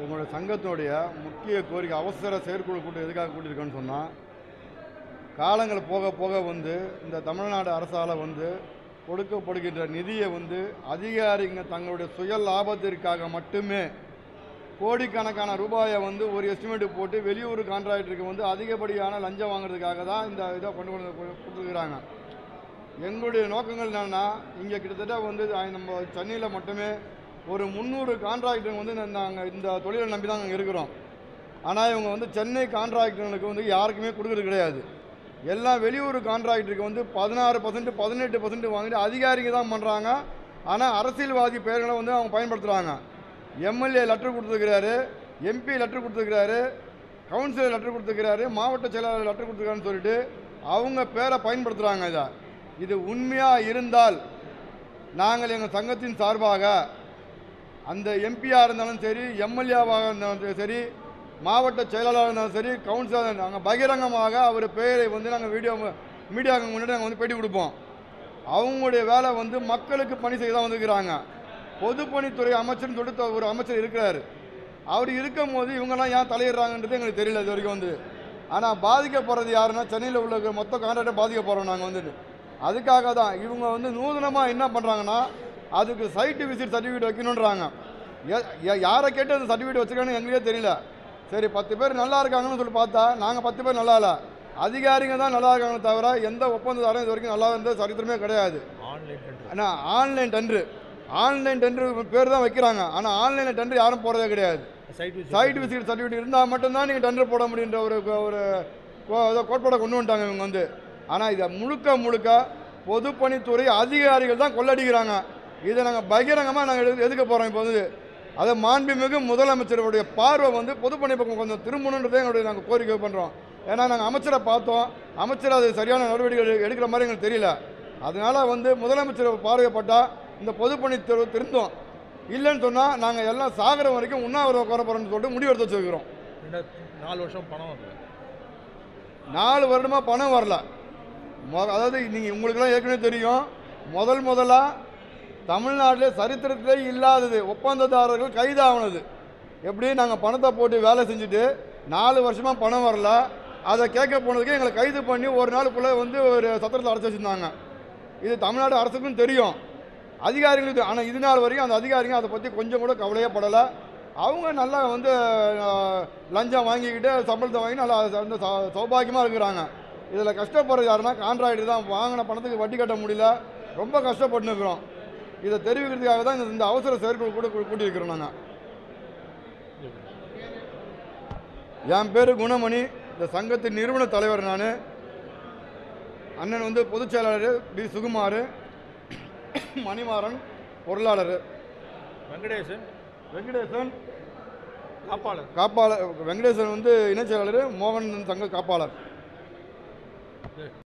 உங்களோட சங்கத்தினுடைய முக்கிய கோரிக்கை அவசர செயற்குழு கூட்டம் எதுக்காக கூட்டியிருக்கேன்னு சொன்னால், காலங்கள் போக போக இந்த தமிழ்நாடு அரசால் கொடுக்கப்படுகின்ற நிதியை அதிகாரிங்க தங்களுடைய சுய லாபத்திற்காக மட்டுமே கோடிக்கணக்கான ரூபாயை ஒரு எஸ்டிமேட் போட்டு வெளியூர் கான்ட்ராக்டருக்கு அதிகப்படியான லஞ்சம் வாங்குறதுக்காக தான் இந்த இதை கொண்டு கொடுத்துருக்குறாங்க. எங்களுடைய நோக்கங்கள் என்னென்னா, இங்கே கிட்டத்தட்ட நம்ம சென்னையில் மட்டுமே ஒரு 300 கான்ட்ராக்டருங்க நாங்கள் இந்த தொழிலை நம்பி தான் நாங்கள் இருக்கிறோம். ஆனால் இவங்க சென்னை கான்ட்ராக்டர்களுக்கு யாருக்குமே கொடுக்குறது கிடையாது. எல்லாம் வெளியூர் கான்ட்ராக்டருக்கு 16% 18% வாங்கிட்டு அதிகாரிங்க தான் பண்ணுறாங்க. ஆனால் அரசியல்வாதி பெயர்களை அவங்க பயன்படுத்துகிறாங்க. எம்எல்ஏ லெட்டர் கொடுத்துருக்கிறாரு, எம்பி லெட்டர் கொடுத்துருக்கிறாரு, கவுன்சிலர் லெட்டர் கொடுத்துருக்கிறாரு, மாவட்ட செயலாளர் லெட்டர் கொடுத்துருக்காருன்னு சொல்லிட்டு அவங்க பேரை பயன்படுத்துகிறாங்க. இது உண்மையாக இருந்தால் நாங்கள் எங்கள் சங்கத்தின் சார்பாக அந்த எம்பியாக இருந்தாலும் சரி, எம்எல்ஏவாக இருந்தாலும் சரி, மாவட்ட செயலாளராக இருந்தாலும் சரி, கவுன்சிலர் நாங்கள் பகிரங்கமாக அவர் பெயரை நாங்கள் மீடியாவுக்கு முன்னாடி நாங்கள் பேட்டி கொடுப்போம். அவங்களுடைய வேலை மக்களுக்கு பணி செய்ய தான் வந்துருக்கிறாங்க. பொதுப்பணித்துறை அமைச்சர்னு சொல்லிட்டு ஒரு அமைச்சர் இருக்கிறார். அவர் இருக்கும் போது இவங்கெல்லாம் ஏன் தலையிடுறாங்கன்றது எங்களுக்கு தெரியல இது வரைக்கும். ஆனால் பாதிக்கப்படுறது யாருன்னா, சென்னையில் உள்ள மொத்த கான்ட்ராக்டை பாதிக்க போகிறோம் நாங்கள் அதுக்காக தான் இவங்க நூதனமாக என்ன பண்ணுறாங்கன்னா, அதுக்கு சைட்டு விசிட் சர்டிஃபிகேட் வைக்கணுன்றாங்க. யாரை கேட்டு அந்த சர்டிஃபிகேட் வச்சுருக்காங்கன்னு எங்களுக்கே தெரியல. சரி, 10 பேர் நல்லா இருக்காங்கன்னு சொல்லி பார்த்தா நாங்கள் 10 பேர் நல்லா இல்லை, அதிகாரிங்க தான் நல்லா இருக்காங்கன்னு தவிர எந்த ஒப்பந்ததாரம் இது வரைக்கும் நல்லா இருந்த சரித்திரமே கிடையாது. ஆனால் ஆன்லைன் டெண்டர் பேர் தான் வைக்கிறாங்க. ஆனால் ஆன்லைனில் டெண்டர் யாரும் போகிறதே கிடையாது. சைட் விசிட் சர்டிஃபிகேட் இருந்தால் மட்டும்தான் நீங்கள் டெண்டர் போட முடியுன்ற ஒரு கோட்பாடை கொண்டு வந்துட்டாங்க இவங்க ஆனால் இதை முழுக்க பொதுப்பணித்துறை அதிகாரிகள் தான் கொள்ளடிக்கிறாங்க. இதை நாங்கள் பகிரங்கமாக நாங்கள் எதுக்க போகிறோம். இப்போ அதை மாண்புமிகு முதலமைச்சருடைய பார்வை பொதுப்பணி பக்கம் கொஞ்சம் திரும்பணுன்றதே எங்களுடைய நாங்கள் கோரிக்கை பண்ணுறோம். ஏன்னா நாங்கள் அமைச்சரை பார்த்தோம், அமைச்சர் அது சரியான நடவடிக்கைகள் எடுக்கிற மாதிரி எங்களுக்கு தெரியல. அதனால் முதலமைச்சர் பார்வைப்பட்டால் இந்த பொதுப்பணித்துறை திருந்தோம். இல்லைன்னு சொன்னால் நாங்கள் எல்லாம் சாகிற வரைக்கும் உண்ணாவிரதம் கோர போகிறோம்னு சொல்லிட்டு முடிவெடுத்து வச்சுருக்கிறோம். 4 வருஷம் பணம் வரல, 4 வருடமாக பணம் வரல. அதாவது நீங்கள் உங்களுக்கெல்லாம் ஏற்கனவே தெரியும், முதலாக தமிழ்நாட்டில் சரித்திரத்திலே இல்லாதது ஒப்பந்ததாரர்கள் கைதாகினது. எப்படி நாங்கள் பணத்தை போட்டு வேலை செஞ்சுட்டு 4 வருஷமாக பணம் வரல, அதை கேட்க போனதுக்கு எங்களை கைது பண்ணி ஒரு நாளுக்குள்ளே ஒரு சத்திரத்தில் அடைச்சி வச்சுருந்தாங்க. இது தமிழ்நாடு அரசுக்கும் தெரியும், அதிகாரிகளுக்கு. ஆனால் இது நாள் வரைக்கும் அந்த அதிகாரிங்க அதை பற்றி கொஞ்சம் கூட கவலையே படலை. அவங்க நல்லா லஞ்சம் வாங்கிக்கிட்டு சம்பளத்தை வாங்கி நல்லா சௌபாகியமாக இருக்கிறாங்க. இதில் கஷ்டப்படுறது யாருன்னா கான்ட்ராக்டர் தான். வாங்கின பணத்துக்கு வட்டி கட்ட முடியல, ரொம்ப கஷ்டப்பட்டு இருக்கிறோம். இதை தெரிவிக்கிறதுக்காக தான் இந்த அவசர செயற்குழு கூட கூட்டியிருக்கிறோம். நாங்கள் என் பேர் குணமணி, இந்த சங்கத்தின் நிறுவன தலைவர். நான் அண்ணன் பொதுச் செயலாளர் டி சுகுமார், மணிமாறன் பொருளாளர், வெங்கடேசன் காப்பாளர், வெங்கடேசன் இணைச் செயலாளர், மோகன் சங்க காப்பாளர்.